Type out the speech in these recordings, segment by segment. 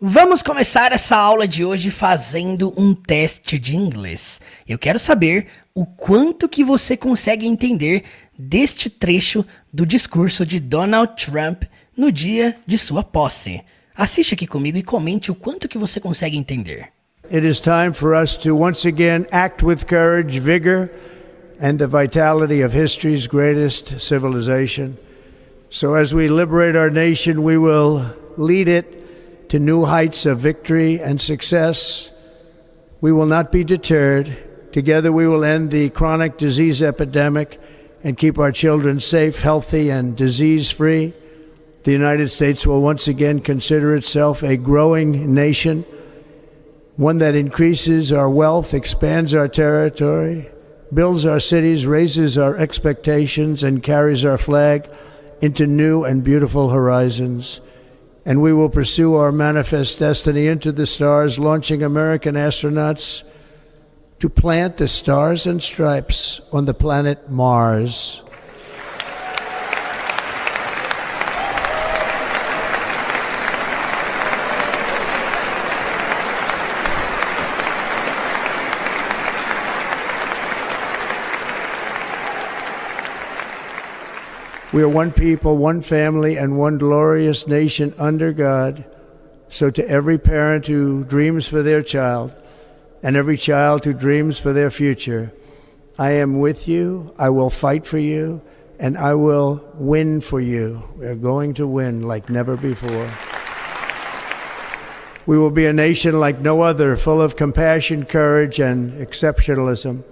Vamos começar essa aula de hoje fazendo um teste de inglês. Eu quero saber o quanto que você consegue entender deste trecho do discurso de Donald Trump no dia de sua posse. Assiste aqui comigo e comente o quanto que você consegue entender. It is time for us to once again act with courage, vigor, and the vitality of history's greatest civilization. So as we liberate our nation, we will lead it to new heights of victory and success. We will not be deterred. Together we will end the chronic disease epidemic and keep our children safe, healthy, and disease-free. The United States will once again consider itself a growing nation, one that increases our wealth, expands our territory, builds our cities, raises our expectations, and carries our flag into new and beautiful horizons. And we will pursue our manifest destiny into the stars, launching American astronauts to plant the stars and stripes on the planet Mars. We are one people, one family, and one glorious nation under God. So to every parent who dreams for their child, and every child who dreams for their future, I am with you, I will fight for you, and I will win for you. We are going to win like never before. We will be a nation like no other, full of compassion, courage, and exceptionalism.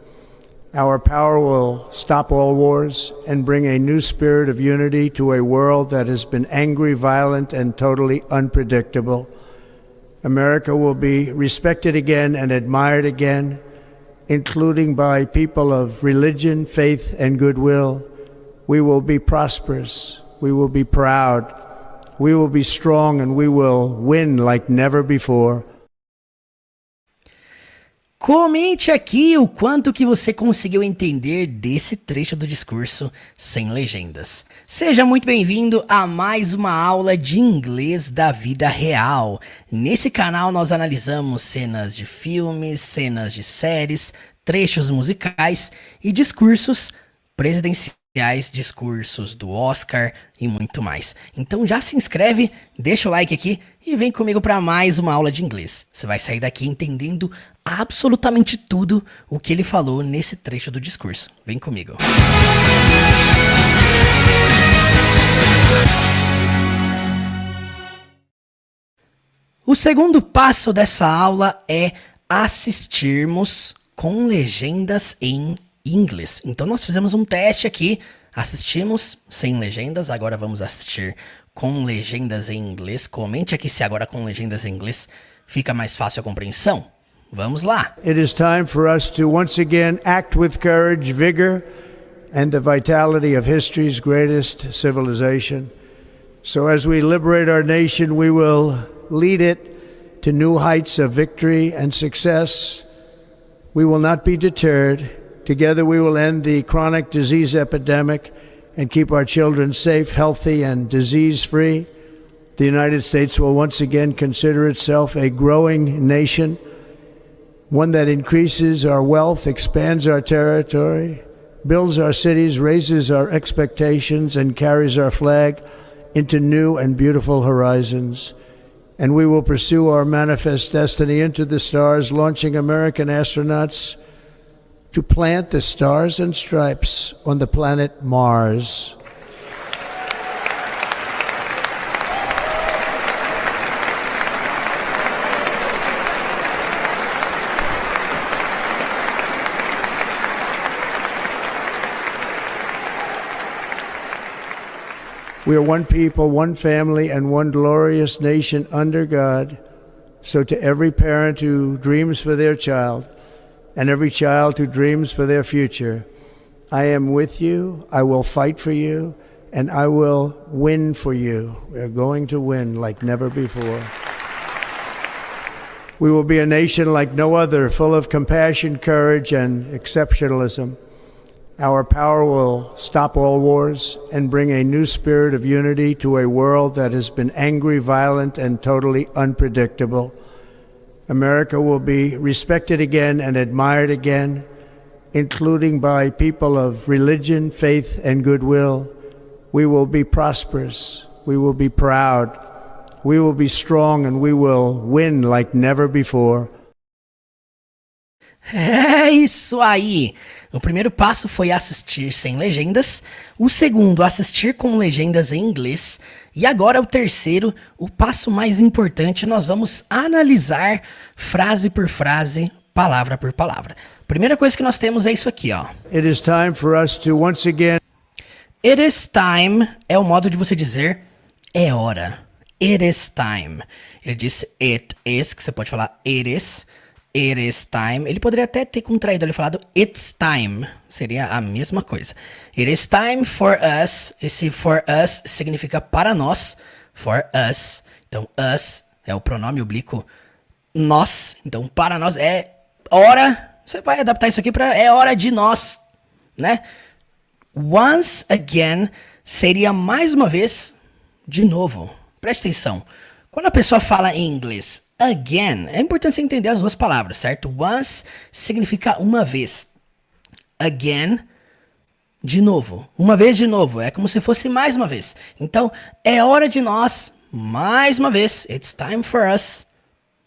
Our power will stop all wars and bring a new spirit of unity to a world that has been angry, violent, and totally unpredictable. America will be respected again and admired again, including by people of religion, faith, and goodwill. We will be prosperous. We will be proud. We will be strong, and we will win like never before. Comente aqui o quanto que você conseguiu entender desse trecho do discurso sem legendas. Seja muito bem-vindo a mais uma aula de inglês da vida real. Nesse canal nós analisamos cenas de filmes, cenas de séries, trechos musicais e discursos presidenciais, discursos do Oscar e muito mais. Então já se inscreve, deixa o like aqui e vem comigo para mais uma aula de inglês. Você vai sair daqui entendendo absolutamente tudo o que ele falou nesse trecho do discurso. Vem comigo. O segundo passo dessa aula é assistirmos com legendas em inglês. Então nós fizemos um teste aqui, assistimos sem legendas, agora vamos assistir com legendas em inglês. Comente aqui se agora com legendas em inglês fica mais fácil a compreensão. Vamos lá. It is time for us to once again act with courage, vigor, and the vitality of history's greatest civilization. So as we liberate our nation, we will lead it to new heights of victory and success. We will not be deterred. Together we will end the chronic disease epidemic and keep our children safe, healthy, and disease-free. The United States will once again consider itself a growing nation, one that increases our wealth, expands our territory, builds our cities, raises our expectations, and carries our flag into new and beautiful horizons. And we will pursue our manifest destiny into the stars, launching American astronauts to plant the stars and stripes on the planet Mars. We are one people, one family, and one glorious nation under God. So to every parent who dreams for their child, and every child who dreams for their future, I am with you, I will fight for you, and I will win for you. We are going to win like never before. We will be a nation like no other, full of compassion, courage, and exceptionalism. Our power will stop all wars and bring a new spirit of unity to a world that has been angry, violent, and totally unpredictable. America will be respected again and admired again, including by people of religion, faith, and goodwill. We will be prosperous. We will be proud. We will be strong, and we will win like never before. É isso aí! O primeiro passo foi assistir sem legendas, o segundo, assistir com legendas em inglês, e agora o terceiro, o passo mais importante, nós vamos analisar frase por frase, palavra por palavra. Primeira coisa que nós temos é isso aqui, ó. It is time for us to once again. It is time é o modo de você dizer é hora. It is time. Ele disse it is, que você pode falar it is. It is time. Ele poderia até ter contraído ali falado it's time. Seria a mesma coisa. It is time for us. Esse for us significa para nós. For us. Então, us é o pronome oblíquo nós. Então, para nós é hora. Você vai adaptar isso aqui para é hora de nós, né? Once again seria mais uma vez de novo. Preste atenção. Quando a pessoa fala em inglês again, é importante você entender as duas palavras, certo? Once significa uma vez. Again, de novo. Uma vez de novo. É como se fosse mais uma vez. Então, é hora de nós, mais uma vez. It's time for us.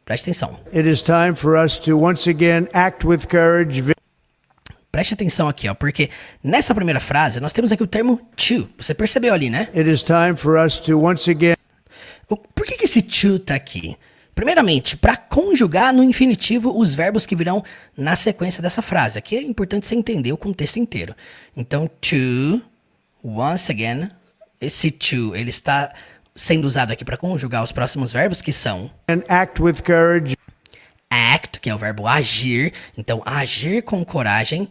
Preste atenção. It is time for us to once again act with courage. Preste atenção aqui, ó, porque nessa primeira frase nós temos aqui o termo to. Você percebeu ali, né? It is time for us to once again. Por que esse to tá aqui? Primeiramente, para conjugar no infinitivo os verbos que virão na sequência dessa frase. Aqui é importante você entender o contexto inteiro. Então, to, once again, esse to, ele está sendo usado aqui para conjugar os próximos verbos que são And act with courage. act, que é o verbo agir. Então, agir com coragem.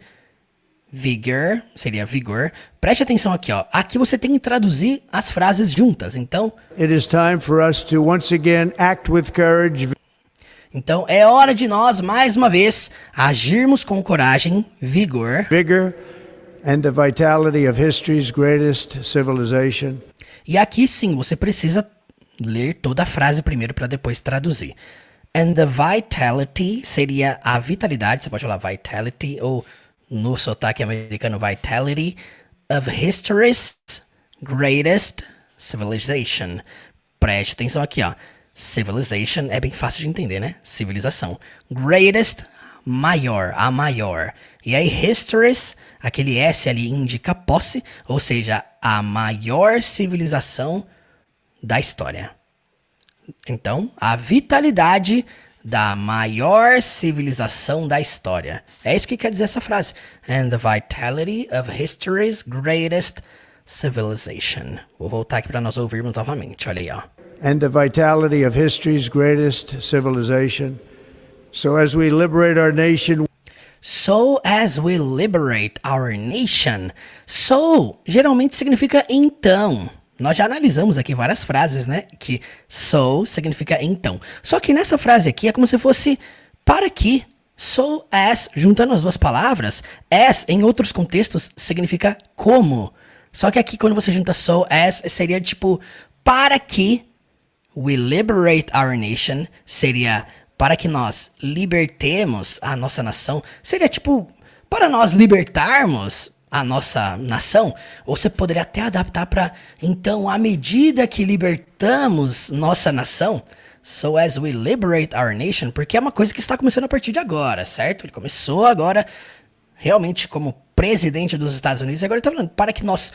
Vigor, seria vigor. Preste atenção aqui, ó. Aqui você tem que traduzir as frases juntas. Então, It is time for us to once again act with courage. então é hora de nós, mais uma vez, agirmos com coragem, vigor. Vigor and the vitality of history's greatest civilization. E aqui sim, você precisa ler toda a frase primeiro para depois traduzir. And the vitality seria a vitalidade, você pode falar vitality ou no sotaque americano vitality of history's greatest civilization. Preste atenção aqui, ó. Civilization é bem fácil de entender, né? Civilização. Greatest, maior, a maior. E aí history's, aquele S ali indica posse, ou seja, a maior civilização da história. Então, a vitalidade da maior civilização da história. É isso que quer dizer essa frase. And the vitality of history's greatest civilization. Vou voltar aqui para nós ouvirmos novamente. Olha aí, ó. And the vitality of history's greatest civilization. So as we liberate our nation. So as we liberate our nation. So, geralmente significa então. Nós já analisamos aqui várias frases, né? Que so significa então. Só que nessa frase aqui é como se fosse para que. So as, juntando as duas palavras, as em outros contextos significa como. Só que aqui quando você junta so as, seria tipo para que we liberate our nation, seria para que nós libertemos a nossa nação. Seria tipo para nós libertarmos a nossa nação, ou você poderia até adaptar para, então, à medida que libertamos nossa nação, so as we liberate our nation, porque é uma coisa que está começando a partir de agora, certo? Ele começou agora, realmente, como presidente dos Estados Unidos, e agora ele está falando, para que nós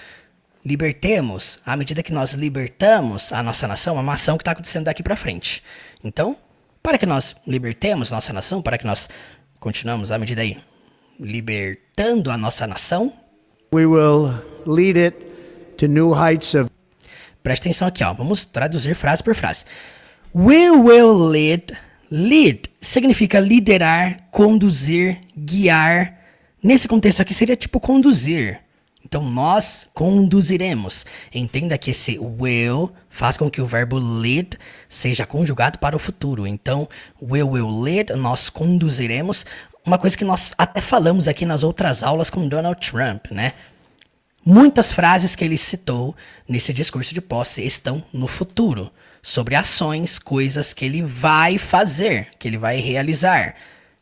libertemos, à medida que nós libertamos a nossa nação, uma ação que está acontecendo daqui para frente. Então, para que nós libertemos nossa nação, para que nós continuamos, à medida aí, libertando a nossa nação, We will lead it to new heights of. preste atenção aqui, ó. Vamos traduzir frase por frase. We will lead. Lead significa liderar, conduzir, guiar. Nesse contexto aqui seria tipo conduzir. Então nós conduziremos. Entenda que esse will faz com que o verbo lead seja conjugado para o futuro. Então we will lead, nós conduziremos. uma coisa que nós até falamos aqui nas outras aulas com Donald Trump, né? Muitas frases que ele citou nesse discurso de posse estão no futuro, sobre ações, coisas que ele vai fazer, que ele vai realizar.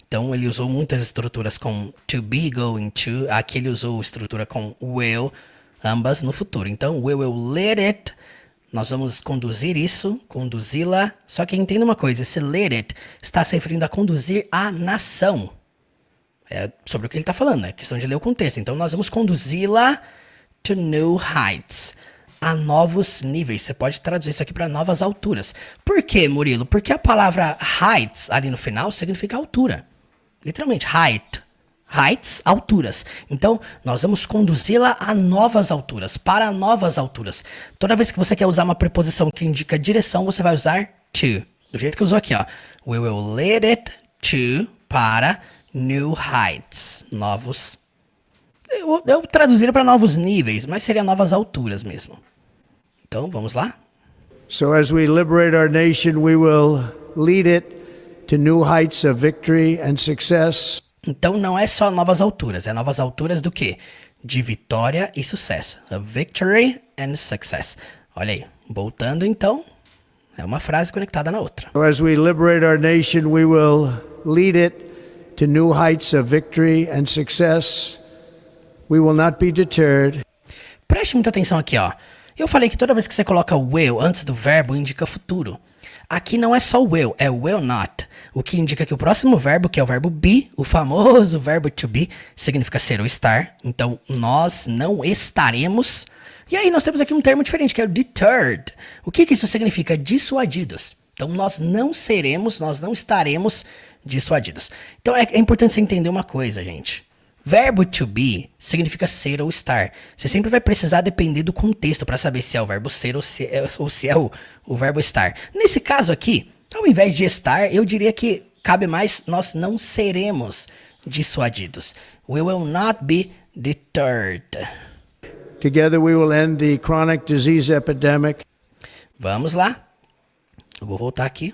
Então ele usou muitas estruturas com to be, going to, aqui ele usou estrutura com will, ambas no futuro. Então we will lead it, nós vamos conduzir isso, conduzi-la, só que entenda uma coisa, esse lead it está se referindo a conduzir a nação. É sobre o que ele está falando, é questão de ler o contexto. Então nós vamos conduzi-la to new heights, a novos níveis. Você pode traduzir isso aqui para novas alturas. Por quê, Murilo? Porque a palavra heights ali no final significa altura. Literalmente, height. Heights, alturas. Então, nós vamos conduzi-la a novas alturas, para novas alturas. Toda vez que você quer usar uma preposição que indica direção, você vai usar to. Do jeito que usou aqui, ó. We will lead it to, para new heights. Novos. Eu traduziria para novos níveis, mas seria novas alturas mesmo. Então, vamos lá? So as we liberate our nation, we will lead it to new heights of victory and success. Então, não é só novas alturas. É novas alturas do quê? De vitória e sucesso. A victory and success. Olha aí. Voltando, então, é uma frase conectada na outra. So as we liberate our nation, we will lead it to new heights of victory and success. We will not be deterred. Preste muita atenção aqui, ó. Eu falei que toda vez que você coloca will antes do verbo, indica futuro. Aqui não é só will, é will not. O que indica que o próximo verbo, que é o verbo be, o famoso verbo to be, significa ser ou estar. Então, nós não estaremos. E aí nós temos aqui um termo diferente, que é o deterred. O que isso significa? Dissuadidos. Então, nós não seremos, nós não estaremos dissuadidos. Então, é importante você entender uma coisa, gente. Verbo to be significa ser ou estar. Você sempre vai precisar depender do contexto para saber se é o verbo ser ou se é o verbo estar. Nesse caso aqui, ao invés de estar, eu diria que cabe mais nós não seremos dissuadidos. We will not be deterred. Together we will end the chronic disease epidemic. Vamos lá. Eu vou voltar aqui.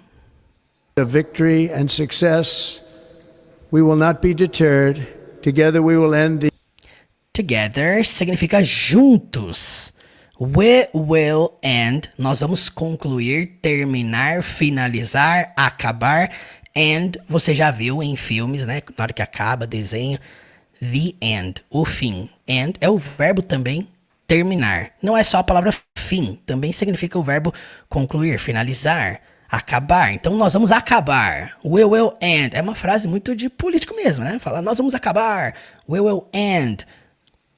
The victory and success. We will not be deterred. Together we will end the... Together significa juntos. We will end. Nós vamos concluir, terminar, finalizar, acabar. And você já viu em filmes, né? Na hora que acaba, desenho. The end. O fim. And é o verbo também terminar. Não é só a palavra fim. Também significa o verbo concluir, finalizar. Acabar. Então nós vamos acabar. We will end. É uma frase muito de político mesmo, né? Falar nós vamos acabar. We will end.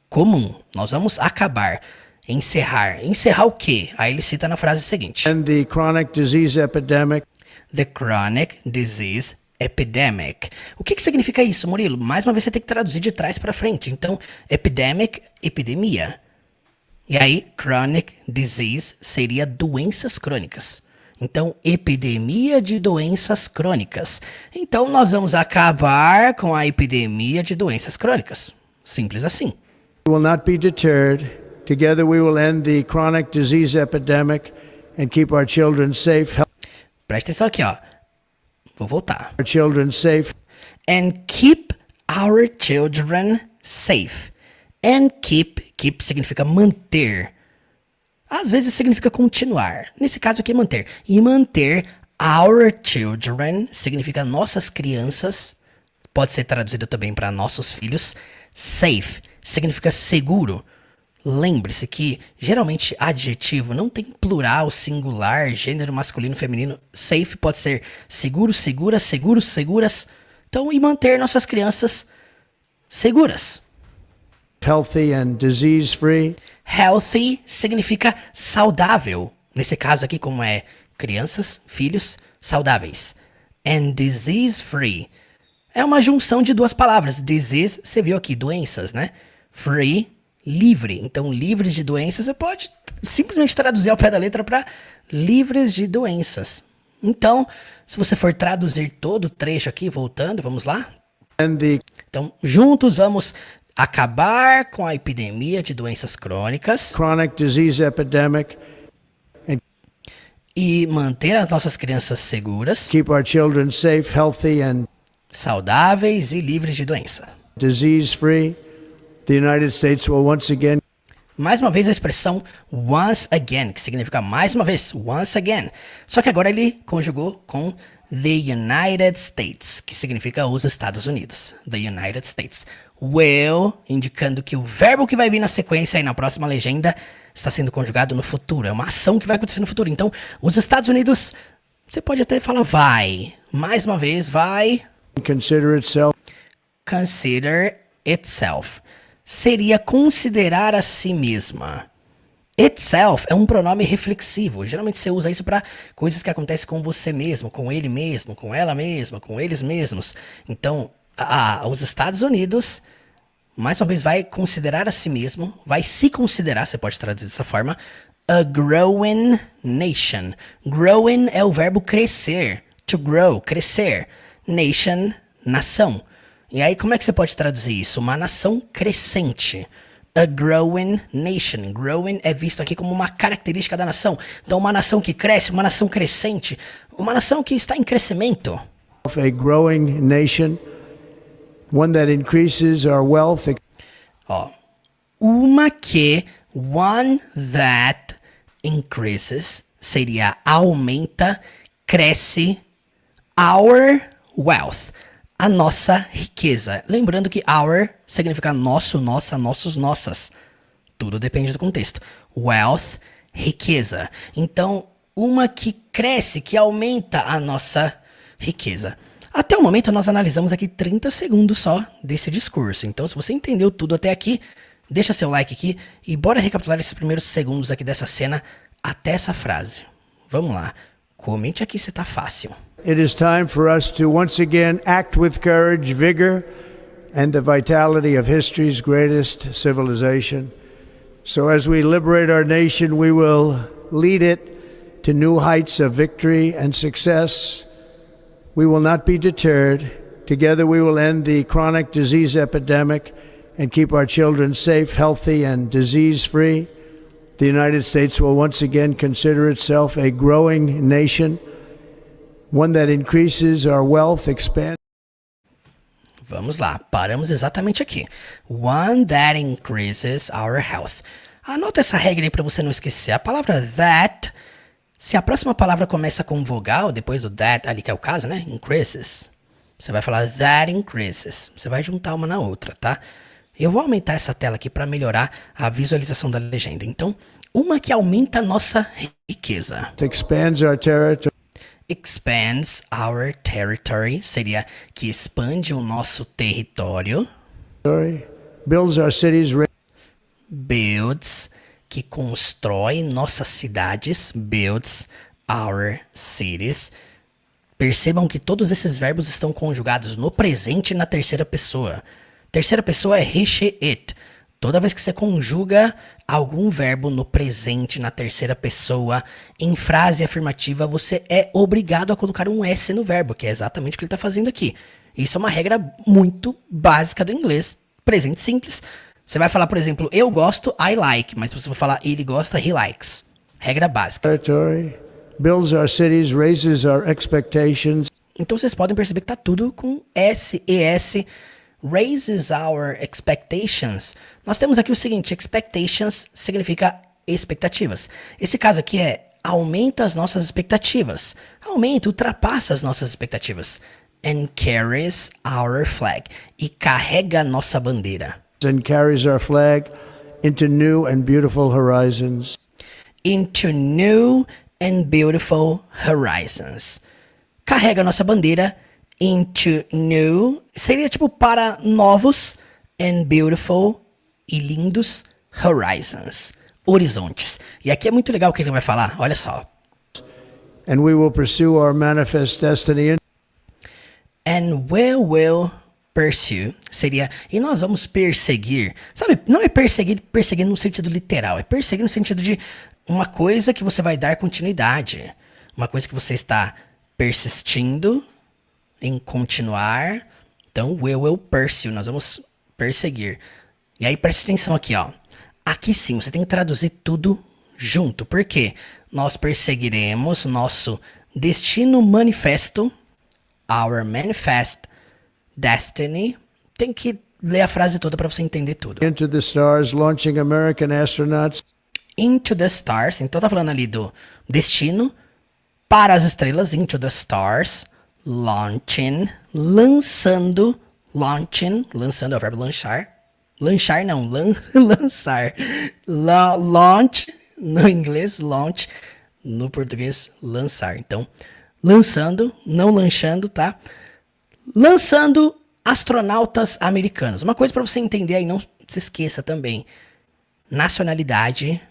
Comum. Nós vamos acabar. Encerrar. Encerrar o quê? Aí ele cita na frase seguinte. end the chronic disease epidemic. The chronic disease epidemic. O que significa isso, Murilo? Mais uma vez você tem que traduzir de trás para frente. Então, epidemic, epidemia. E aí, chronic disease seria doenças crônicas. Então, epidemia de doenças crônicas. Então, nós vamos acabar com a epidemia de doenças crônicas. Simples assim. We will not be deterred. Together we will end the chronic disease epidemic and keep our children safe. Presta atenção aqui, ó. Vou voltar. Our children safe. And keep our children safe. And keep significa manter. Às vezes significa continuar. Nesse caso aqui, manter. E manter our children significa nossas crianças. Pode ser traduzido também para nossos filhos. Safe significa seguro. Lembre-se que, geralmente, adjetivo não tem plural, singular, gênero masculino, feminino. Safe pode ser seguro, segura, seguros, seguras. Então, e manter nossas crianças seguras. Healthy and disease free. Healthy significa saudável. Nesse caso aqui, como é crianças, filhos, saudáveis. And disease free. É uma junção de duas palavras. Disease, você viu aqui, doenças, né? Free, livre. Então, livres de doenças, você pode simplesmente traduzir ao pé da letra para livres de doenças. Então, se você for traduzir todo o trecho aqui, voltando, vamos lá? Então, juntos vamos acabar com a epidemia de doenças crônicas. Chronic disease epidemic. E manter as nossas crianças seguras. Keep our children safe, healthy and saudáveis e livres de doença. Disease-free, the United States will once again Mais uma vez a expressão once again, que significa mais uma vez, once again. Só que agora ele conjugou com the United States, que significa os Estados Unidos. The United States. Will, indicando que o verbo que vai vir na sequência aí na próxima legenda está sendo conjugado no futuro. É uma ação que vai acontecer no futuro. Então, os Estados Unidos, você pode até falar vai. Mais uma vez, vai. consider itself Consider itself. Seria considerar a si mesma. Itself é um pronome reflexivo. Geralmente você usa isso para coisas que acontecem com você mesmo, com ele mesmo, com ela mesma, com eles mesmos. Então, os Estados Unidos, mais uma vez, vai considerar a si mesmo, vai se considerar, você pode traduzir dessa forma, a growing nation. Growing é o verbo crescer. To grow, crescer. Nation, nação. E aí, como é que você pode traduzir isso? Uma nação crescente. A growing nation. Growing é visto aqui como uma característica da nação. Então, uma nação que cresce, uma nação crescente, uma nação que está em crescimento. a growing nation, one that increases our wealth. One that increases seria aumenta, cresce, our wealth. A nossa riqueza. Lembrando que our significa nosso, nossa, nossos, nossas. Tudo depende do contexto. Wealth, riqueza. Então, uma que cresce, que aumenta a nossa riqueza. Até o momento, nós analisamos aqui 30 segundos só desse discurso. Então, se você entendeu tudo até aqui, deixa seu like aqui e bora recapitular esses primeiros segundos aqui dessa cena até essa frase. Vamos lá. Comente aqui se tá fácil. It is time for us to once again act with courage, vigor, and the vitality of history's greatest civilization. So as we liberate our nation, we will lead it to new heights of victory and success. We will not be deterred. Together we will end the chronic disease epidemic and keep our children safe, healthy, and disease-free. The United States will once again consider itself a growing nation, one that increases our wealth, expands. Vamos lá, paramos exatamente aqui. One that increases our health. Anota essa regra aí para você não esquecer. A palavra that, se a próxima palavra começa com vogal, depois do that, ali que é o caso, né? Increases. Você vai falar that increases. Você vai juntar uma na outra, tá? Eu vou aumentar essa tela aqui para melhorar a visualização da legenda. Então, uma que aumenta a nossa riqueza. Expands our territory. Expands our territory seria que expande o nosso território. Builds our cities. Builds, que constrói nossas cidades. Builds our cities. Percebam que todos esses verbos estão conjugados no presente e na terceira pessoa. Terceira pessoa é he, she, it. Toda vez que você conjuga algum verbo no presente, na terceira pessoa, em frase afirmativa, você é obrigado a colocar um S no verbo, que é exatamente o que ele está fazendo aqui. Isso é uma regra muito básica do inglês, presente simples. Você vai falar, por exemplo, eu gosto, I like, mas se você for falar ele gosta, he likes. Regra básica. Territory, builds our cities, raises our expectations. Então vocês podem perceber que está tudo com S, ES, raises our expectations. Nós temos aqui o seguinte, expectations significa expectativas. Esse caso aqui é aumenta as nossas expectativas. Aumenta, ultrapassa as nossas expectativas. And carries our flag. E carrega a nossa bandeira. And carries our flag into new and beautiful horizons. Into new and beautiful horizons. Carrega a nossa bandeira into new, seria tipo para novos and beautiful e lindos horizons, horizontes. E aqui é muito legal o que ele vai falar, olha só. And we will pursue our manifest destiny. And we will pursue, seria, e nós vamos perseguir. Sabe, não é perseguir no sentido literal, é perseguir no sentido de uma coisa que você vai dar continuidade. Uma coisa que você está persistindo em continuar. Então, we will pursue, nós vamos perseguir. E aí, preste atenção aqui, ó. Aqui sim, você tem que traduzir tudo junto. Por quê? Nós perseguiremos nosso destino manifesto, our manifest Destiny. Tem que ler a frase toda para você entender tudo. Into the stars, launching American astronauts Into the stars. Então tá falando ali do destino para as estrelas. Into the stars. Launching. Lançando. Launching. Lançando é o verbo lanchar. Lanchar não. Lançar. Launch. No inglês, launch. No português, lançar. Então, lançando, não lanchando, tá? Lançando astronautas americanos. Uma coisa para você entender aí, não se esqueça também. Nacionalidade,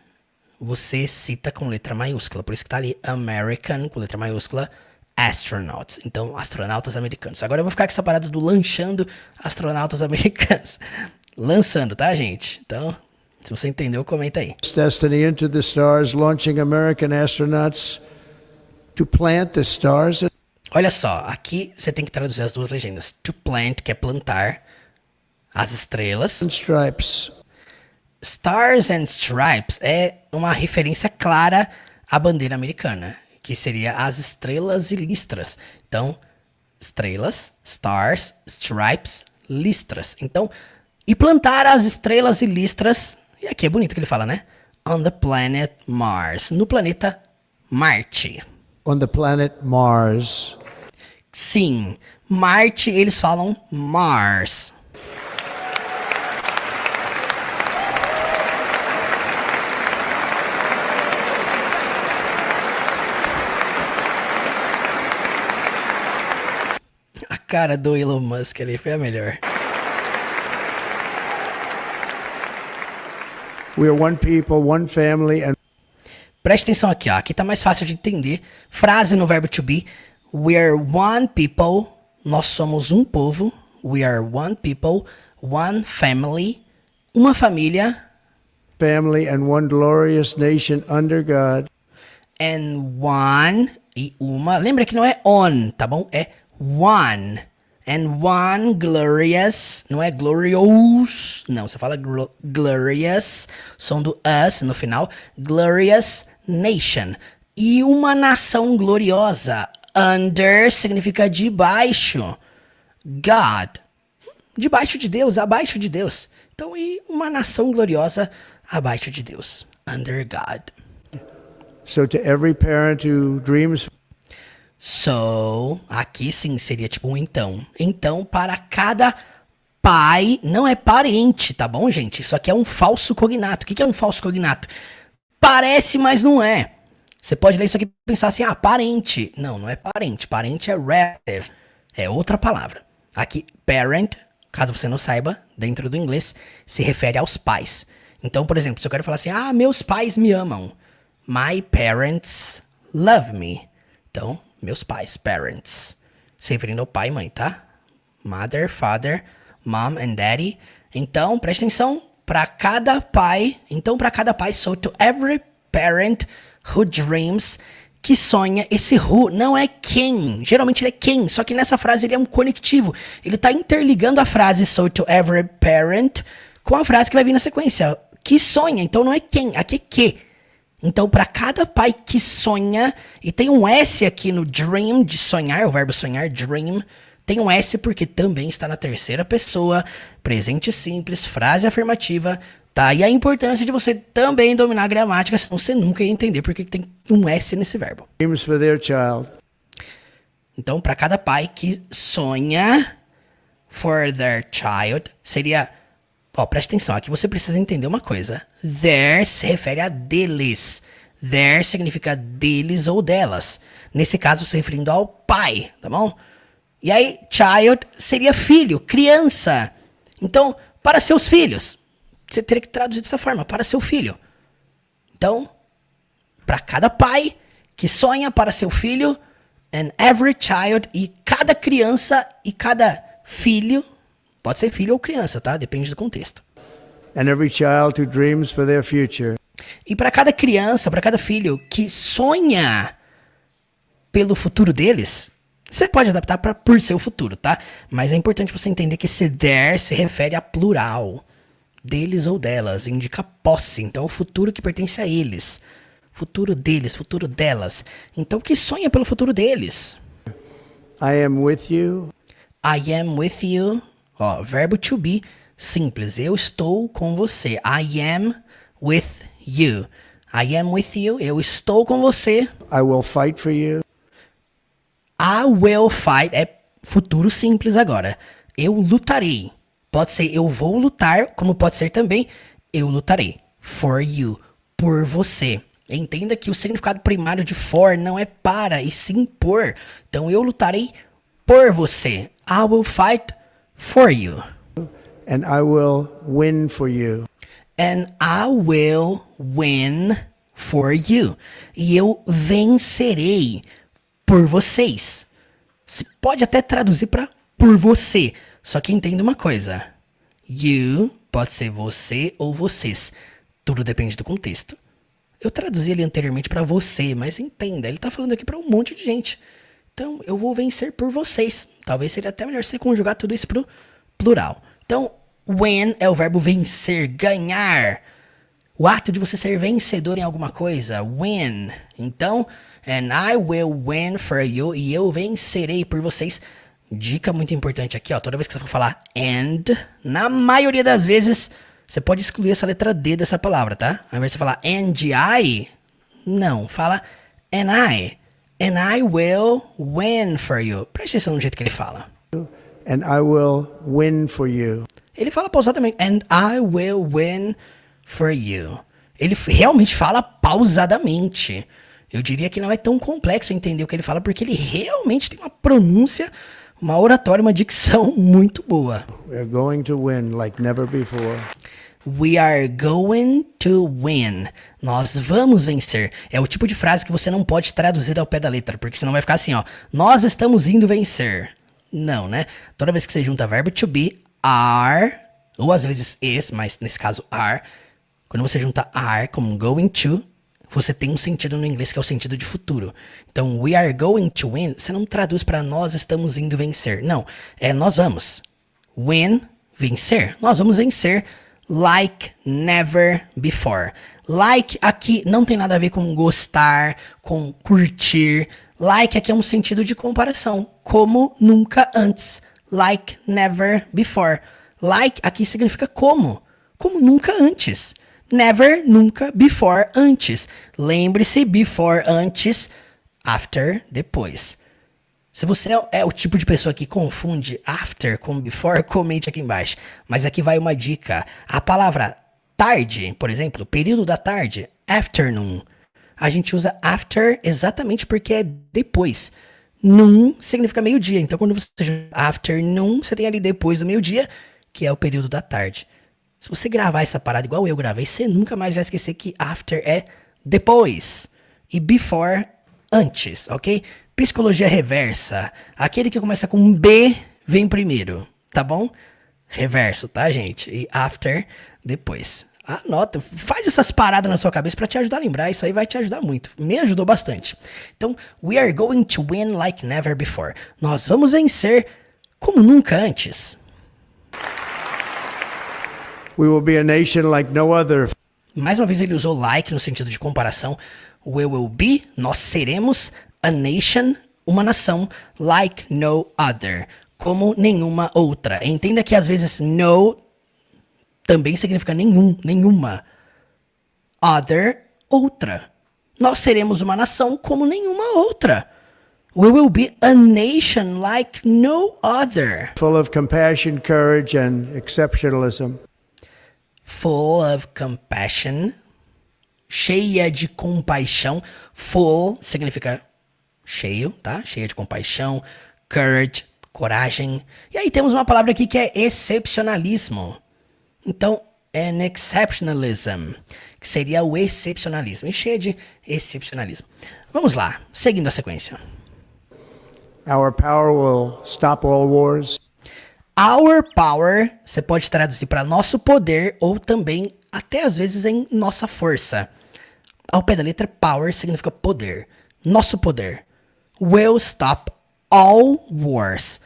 você cita com letra maiúscula. Por isso que tá ali American, com letra maiúscula, astronauts. Então, astronautas americanos. Agora eu vou ficar com essa parada do lanchando astronautas americanos. Lançando, tá, gente? Então, se você entendeu, comenta aí. Destiny into the stars, launching American astronauts to plant the stars. Olha só, aqui você tem que traduzir as duas legendas. To plant, que é plantar as estrelas. And stripes. Stars and Stripes é uma referência clara à bandeira americana, que seria as estrelas e listras. Então, estrelas, stars, stripes, listras. Então, e plantar as estrelas e listras, e aqui é bonito que ele fala, né? On the planet Mars, no planeta Marte. On the planet Mars. Sim, Marte eles falam Mars. A cara do Elon Musk ali foi a melhor. We are one people, one family, and Preste atenção aqui, ó. Aqui tá mais fácil de entender. Frase no verbo to be. We are one people. Nós somos um povo. We are one people, one family. Uma família. family, and one glorious nation under God. And one. E uma. Lembra que não é on, tá bom? É one. And one glorious. Não é glorious. Não, você fala glorious. Som do us no final. Glorious nation. E uma nação gloriosa. Under significa debaixo. God. Debaixo de Deus, abaixo de Deus. Então, e uma nação gloriosa abaixo de Deus. Under God. So to every parent who dreams So, aqui sim seria tipo um então. Então, para cada pai, não é parente, tá bom, gente? Isso aqui é um falso cognato. O que é um falso cognato? Parece, mas não é. Você pode ler isso aqui e pensar assim, ah, parente. Não, não é parente. Parente é relative. É outra palavra. Aqui, parent, caso você não saiba, dentro do inglês, se refere aos pais. Então, por exemplo, se eu quero falar assim, ah, meus pais me amam. My parents love me. Então, meus pais, parents. Se referindo ao pai e mãe, tá? Mother, father, mom and daddy. Então, preste atenção. Para cada pai. Então, para cada pai, so to every parent who dreams, que sonha. Esse who não é quem. Geralmente ele é quem. Só que nessa frase ele é um conectivo. Ele tá interligando a frase so to every parent com a frase que vai vir na sequência. Que sonha. Então, não é quem. Aqui é que. Então, para cada pai que sonha, e tem um S aqui no dream, de sonhar, o verbo sonhar, dream, tem um S porque também está na terceira pessoa, presente simples, frase afirmativa, tá? E a importância de você também dominar a gramática, senão você nunca ia entender porque tem um S nesse verbo. dreams for their child. Então, para cada pai que sonha for their child, seria... Ó, preste atenção, aqui você precisa entender uma coisa. Their se refere a deles. Their significa deles ou delas. Nesse caso, se referindo ao pai, tá bom? E aí, child seria filho, criança. Então, para seus filhos. Você teria que traduzir dessa forma, para seu filho. Então, para cada pai que sonha para seu filho, and every child, e cada criança e cada filho... Pode ser filho ou criança, tá? Depende do contexto. And every child who dreams for their future. E para cada criança, para cada filho que sonha pelo futuro deles, você pode adaptar para por seu futuro, tá? Mas é importante você entender que esse there se refere a plural. Deles ou delas, indica posse. Então, o futuro que pertence a eles. Futuro deles, futuro delas. Então, que sonha pelo futuro deles. I am with you. I am with you. Ó, verbo to be, simples. Eu estou com você. I am with you. I am with you. Eu estou com você. I will fight for you. I will fight. É futuro simples agora. Eu lutarei. Pode ser eu vou lutar, como pode ser também eu lutarei. For you. Por você. Entenda que o significado primário de for não é para, e sim por. Então eu lutarei por você. I will fight for you. And I will win for you. And I will win for you. E eu vencerei por vocês. Se pode até traduzir para por você. Só que entenda uma coisa. You pode ser você ou vocês. Tudo depende do contexto. Eu traduzi ele anteriormente para você, mas entenda, ele tá falando aqui para um monte de gente. Então, eu vou vencer por vocês. Talvez seria até melhor você conjugar tudo isso pro plural. Então, win é o verbo vencer, ganhar. O ato de você ser vencedor em alguma coisa, win. Então, and I will win for you, e eu vencerei por vocês. Dica muito importante aqui, ó, toda vez que você for falar and, na maioria das vezes, você pode excluir essa letra D dessa palavra, tá? Ao invés de você falar and I, não, fala and I will win for you. Preste atenção no jeito que ele fala. And I will win for you. Ele fala pausadamente, and I will win for you. Ele realmente fala pausadamente. Eu diria que não é tão complexo entender o que ele fala, porque ele realmente tem uma pronúncia, uma oratória, uma dicção muito boa. We're going to win like never before. We are going to win. Nós vamos vencer. É o tipo de frase que você não pode traduzir ao pé da letra, porque senão vai ficar assim, ó. Nós estamos indo vencer. Não, né? Toda vez que você junta verbo to be, are, ou às vezes is, mas nesse caso are, quando você junta are como going to, você tem um sentido no inglês que é o sentido de futuro. Então, we are going to win, você não traduz para nós estamos indo vencer. Não, é nós vamos. Win, vencer. Nós vamos vencer like never before. Like aqui não tem nada a ver com gostar, com curtir. Like aqui é um sentido de comparação. Como nunca antes. Like never before. Like aqui significa como. Como nunca antes. Never, nunca, before, antes. Lembre-se, before, antes, after, depois. Se você é o tipo de pessoa que confunde after com before, comente aqui embaixo. Mas aqui vai uma dica. A palavra tarde, por exemplo, período da tarde, afternoon. A gente usa after exatamente porque é depois. Noon significa meio-dia. Então, quando você usa afternoon, você tem ali depois do meio-dia, que é o período da tarde. Se você gravar essa parada igual eu gravei, você nunca mais vai esquecer que after é depois. E before, antes, ok? Psicologia reversa. Aquele que começa com B, vem primeiro, tá bom? Reverso, tá, gente? E after, depois. Anota, faz essas paradas na sua cabeça pra te ajudar a lembrar. Isso aí vai te ajudar muito. Me ajudou bastante. Então, we are going to win like never before. Nós vamos vencer como nunca antes. We will be a nation like no other. Mais uma vez ele usou like no sentido de comparação. We will be, nós seremos, a nation, uma nação, like no other, como nenhuma outra. Entenda que às vezes no também significa nenhum, nenhuma. Other, outra. Nós seremos uma nação como nenhuma outra. We will be a nation like no other. Full of compassion, courage, and exceptionalism. Full of compassion, cheia de compaixão. Full significa cheio, tá? Cheia de compaixão. Courage, coragem. E aí temos uma palavra aqui que é excepcionalismo. Então, an exceptionalism, que seria o excepcionalismo. E cheia de excepcionalismo. Vamos lá, seguindo a sequência. Our power will stop all wars. Our power, você pode traduzir para nosso poder ou também, até às vezes, em nossa força. Ao pé da letra, power significa poder. Nosso poder. Will stop all wars.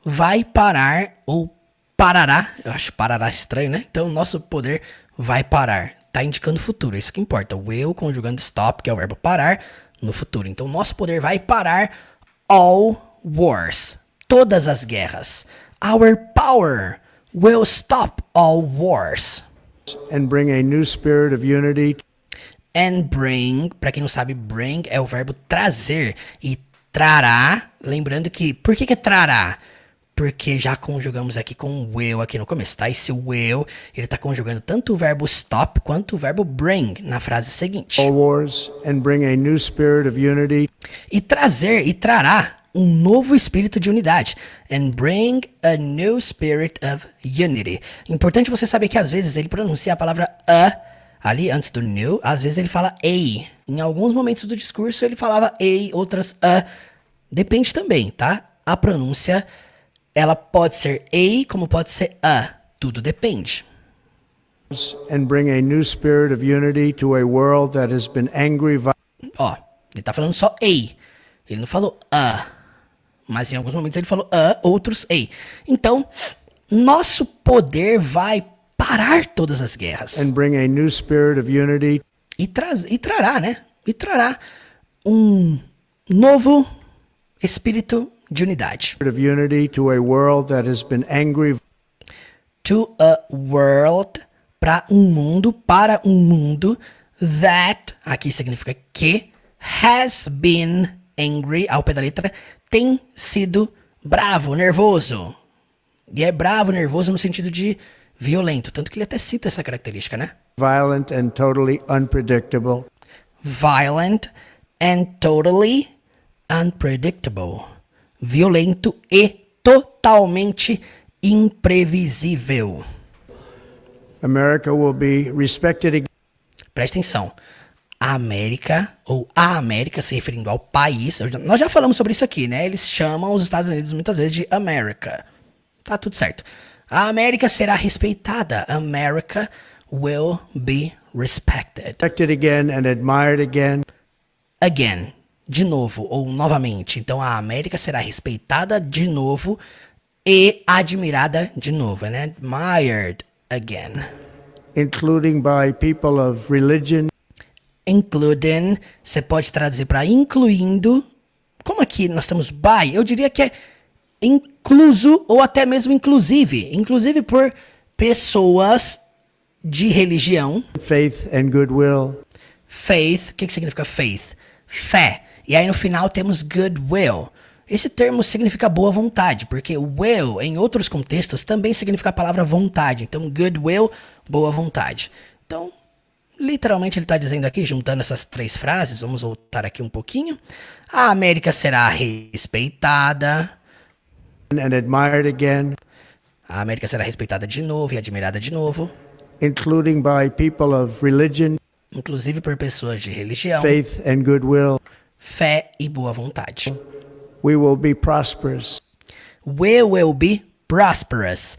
Vai parar ou parará. Eu acho parará estranho, né? Então, nosso poder vai parar. Tá indicando futuro, é isso que importa. Will conjugando stop, que é o verbo parar, no futuro. Então, nosso poder vai parar all wars. todas as guerras. Our power will stop all wars. And bring a new spirit of unity. And bring, para quem não sabe, bring é o verbo trazer. E trará, lembrando que, por que é trará? Porque já conjugamos aqui com o will aqui no começo, tá? Esse will, ele tá conjugando tanto o verbo stop quanto o verbo bring na frase seguinte. All wars and bring a new spirit of unity. E trazer, e trará um novo espírito de unidade. And bring a new spirit of unity. Importante você saber que às vezes ele pronuncia a palavra a ali antes do new, às vezes ele fala a. Em alguns momentos do discurso ele falava a, outras a. Depende também, tá? A pronúncia, ela pode ser a, como pode ser a. Tudo depende. And bring a new spirit of unity to a world that has been angry. Ó, ele tá falando só a. Ele não falou a. Mas em alguns momentos ele falou a, outros a. Então, nosso poder vai parar todas as guerras. And bring a new spirit of unity. E trará, né? E trará um novo espírito de unidade. Of unity to a world that has been angry. To a world, para um mundo that, aqui significa que, has been angry, ao pé da letra, tem sido bravo, nervoso. E é bravo, nervoso no sentido de violento, tanto que ele até cita essa característica, né? Violent and totally unpredictable. Violent and totally unpredictable. Violento e totalmente imprevisível. America will be respected again. Presta atenção. A América, ou a América, se referindo ao país, nós já falamos sobre isso aqui, né? Eles chamam os Estados Unidos muitas vezes de America. Tá tudo certo. A América será respeitada. America will be respected. Respected again and admired again. Again, de novo ou novamente. Então a América será respeitada de novo e admirada de novo, né? Admired again. Including by people of religion. Including, você pode traduzir para incluindo. Como aqui nós temos by, eu diria que é incluso ou até mesmo inclusive. Inclusive por pessoas de religião. Faith and goodwill. Faith, o que significa faith? Fé. E aí no final temos goodwill. Esse termo significa boa vontade, porque will, em outros contextos, também significa a palavra vontade. Então, goodwill, boa vontade. Então, literalmente ele está dizendo aqui, juntando essas três frases, vamos voltar aqui um pouquinho. A América será respeitada. And admired again. A América será respeitada de novo e admirada de novo. Including by people of religion. Inclusive por pessoas de religião. Faith and goodwill. Fé e boa vontade. We will be prosperous. We will be prosperous.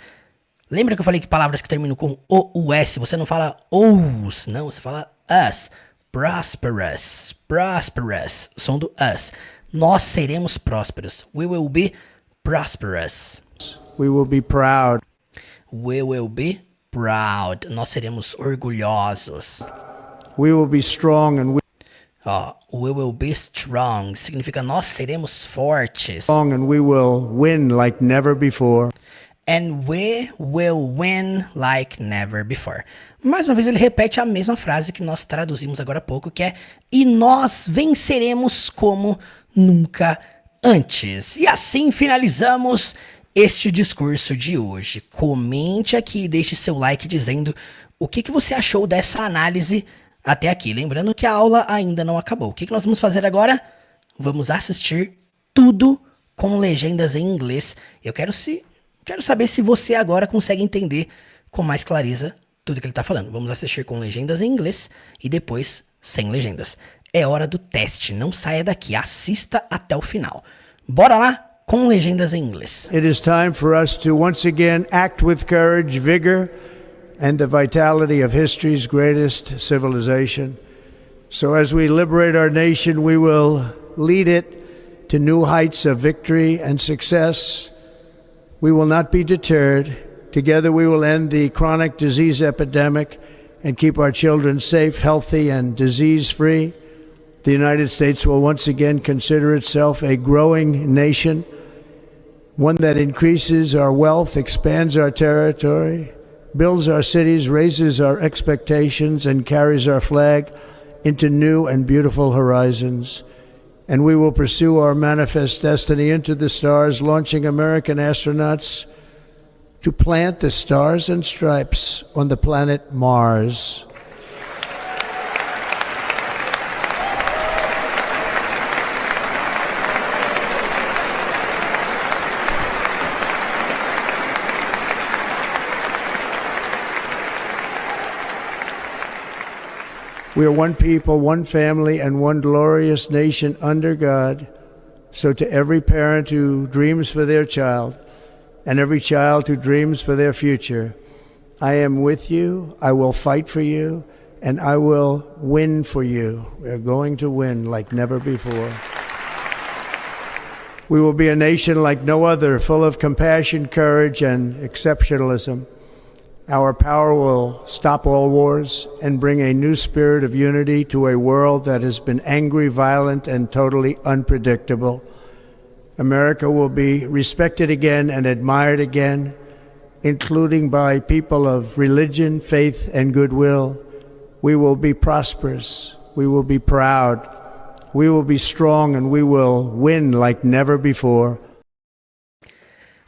Lembra que eu falei que palavras que terminam com o-us, você não fala ous, não, você fala us. Prosperous, prosperous, som do us. Nós seremos prósperos. We will be prosperous. We will be proud. We will be proud. Nós seremos orgulhosos. We will be strong and we will be strong. Significa nós seremos fortes. we will win like never before. And we will win like never before. Mais uma vez ele repete a mesma frase que nós traduzimos agora há pouco, que é e nós venceremos como nunca antes. E assim finalizamos este discurso de hoje. Comente aqui e deixe seu like dizendo o que você achou dessa análise até aqui. Lembrando que a aula ainda não acabou. O que nós vamos fazer agora? Vamos assistir tudo com legendas em inglês. Eu quero saber se você agora consegue entender com mais clareza tudo que ele está falando. Vamos assistir com legendas em inglês e depois sem legendas. É hora do teste. Não saia daqui. Assista até o final. Bora lá com legendas em inglês. It is time for us to once again act with courage, vigor, and the vitality of history's greatest civilization. So as we liberate our nation, we will lead it to new heights of victory and success. We will not be deterred. Together we will end the chronic disease epidemic and keep our children safe, healthy, and disease-free. The United States will once again consider itself a growing nation. one that increases our wealth, expands our territory, builds our cities, raises our expectations, and carries our flag into new and beautiful horizons. And we will pursue our manifest destiny into the stars, launching American astronauts to plant the stars and stripes on the planet Mars. We are one people, one family, and one glorious nation under God. So to every parent who dreams for their child, and every child who dreams for their future, I am with you, I will fight for you, and I will win for you. We are going to win like never before. We will be a nation like no other, full of compassion, courage, and exceptionalism. Our power will stop all wars and bring a new spirit of unity to a world that has been angry, violent, and totally unpredictable. America will be respected again and admired again, including by people of religion, faith, and goodwill. We will be prosperous. We will be proud. We will be strong, and we will win like never before.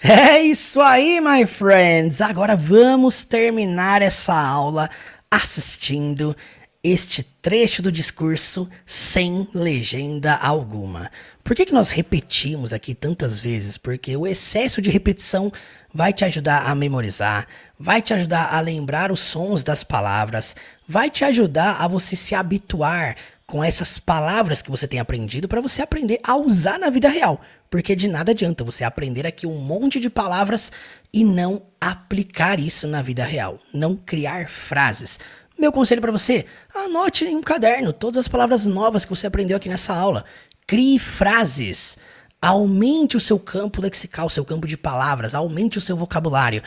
É isso aí, my friends! Agora vamos terminar essa aula assistindo este trecho do discurso sem legenda alguma. Por que nós repetimos aqui tantas vezes? Porque o excesso de repetição vai te ajudar a memorizar, vai te ajudar a lembrar os sons das palavras, vai te ajudar a você se habituar com essas palavras que você tem aprendido para você aprender a usar na vida real. Porque de nada adianta você aprender aqui um monte de palavras e não aplicar isso na vida real, não criar frases. Meu conselho para você, anote em um caderno todas as palavras novas que você aprendeu aqui nessa aula. Crie frases, aumente o seu campo lexical, seu campo de palavras, aumente o seu vocabulário.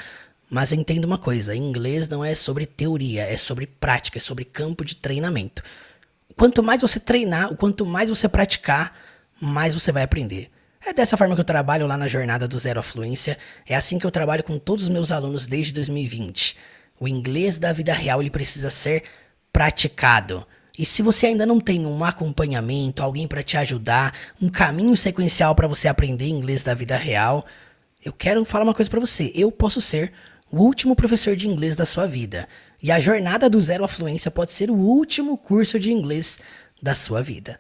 Mas entenda uma coisa, inglês não é sobre teoria, é sobre prática, é sobre campo de treinamento. Quanto mais você treinar, quanto mais você praticar, mais você vai aprender. É dessa forma que eu trabalho lá na Jornada do Zero à Fluência. É assim que eu trabalho com todos os meus alunos desde 2020. O inglês da vida real ele precisa ser praticado. E se você ainda não tem um acompanhamento, alguém para te ajudar, um caminho sequencial para você aprender inglês da vida real, eu quero falar uma coisa para você. Eu posso ser o último professor de inglês da sua vida. E a Jornada do Zero à Fluência pode ser o último curso de inglês da sua vida.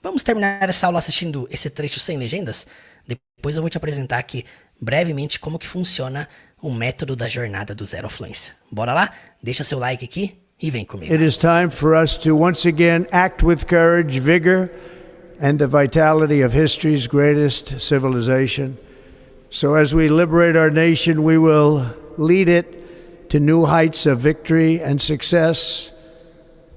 Vamos terminar essa aula assistindo esse trecho sem legendas? Depois eu vou te apresentar aqui brevemente como que funciona o método da Jornada do Zero à Fluência. Bora lá? Deixa seu like aqui e vem comigo. It is time for us to once again act with courage, vigor, and the vitality of history's greatest civilization. So as we liberate our nation, we will lead it to new heights of victory and success.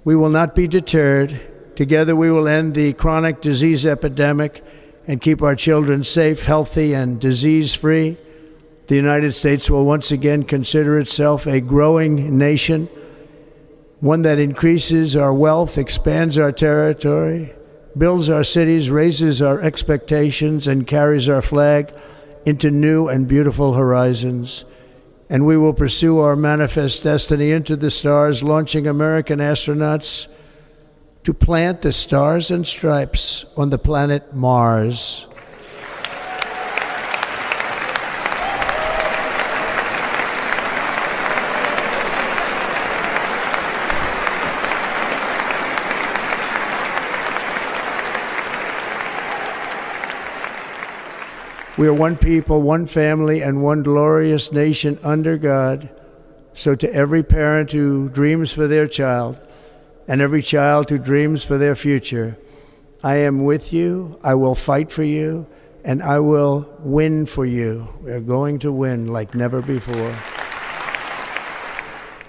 We will not be deterred. Together we will end the chronic disease epidemic and keep our children safe, healthy, and disease-free. The United States will once again consider itself a growing nation, one that increases our wealth, expands our territory, builds our cities, raises our expectations, and carries our flag into new and beautiful horizons. And we will pursue our manifest destiny into the stars, launching American astronauts to plant the stars and stripes on the planet Mars. We are one people, one family, and one glorious nation under God. So to every parent who dreams for their child, and every child who dreams for their future, I am with you, I will fight for you, and I will win for you. We are going to win like never before.